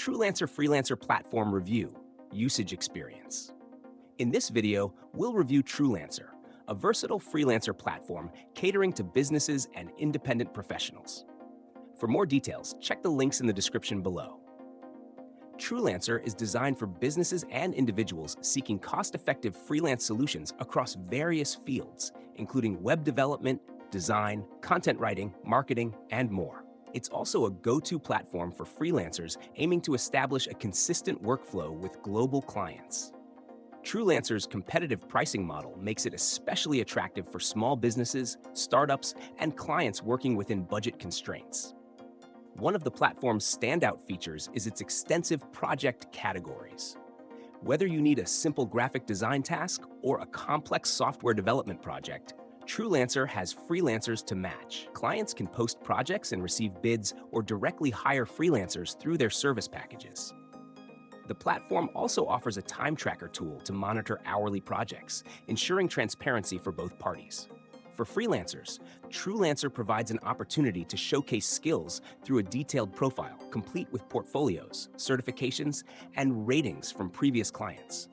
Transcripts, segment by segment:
Truelancer Freelancer Platform Review, Usage Experience. In this video, we'll review Truelancer, a versatile freelancer platform catering to businesses and independent professionals. For more details, check the links in the description below. Truelancer is designed for businesses and individuals seeking cost-effective freelance solutions across various fields, including web development, design, content writing, marketing, and more. It's also a go-to platform for freelancers aiming to establish a consistent workflow with global clients. Truelancer's competitive pricing model makes it especially attractive for small businesses, startups, and clients working within budget constraints. One of the platform's standout features is its extensive project categories. Whether you need a simple graphic design task or a complex software development project, Truelancer has freelancers to match. Clients can post projects and receive bids or directly hire freelancers through their service packages. The platform also offers a time tracker tool to monitor hourly projects, ensuring transparency for both parties. For freelancers, Truelancer provides an opportunity to showcase skills through a detailed profile, complete with portfolios, certifications, and ratings from previous clients.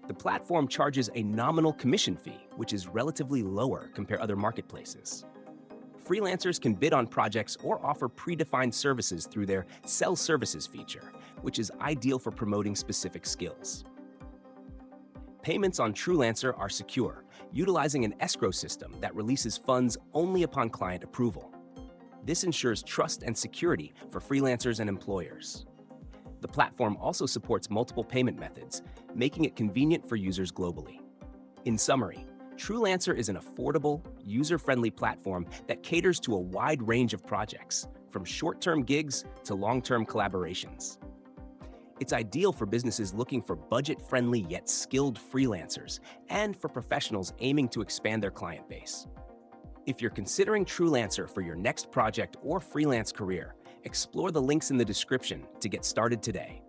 The platform charges a nominal commission fee, which is relatively lower compared to other marketplaces. Freelancers can bid on projects or offer predefined services through their Sell Services feature, which is ideal for promoting specific skills. Payments on Truelancer are secure, utilizing an escrow system that releases funds only upon client approval. This ensures trust and security for freelancers and employers. The platform also supports multiple payment methods, making it convenient for users globally. In summary, Truelancer is an affordable, user-friendly platform that caters to a wide range of projects, from short-term gigs to long-term collaborations. It's ideal for businesses looking for budget-friendly yet skilled freelancers and for professionals aiming to expand their client base. If you're considering Truelancer for your next project or freelance career, explore the links in the description to get started today.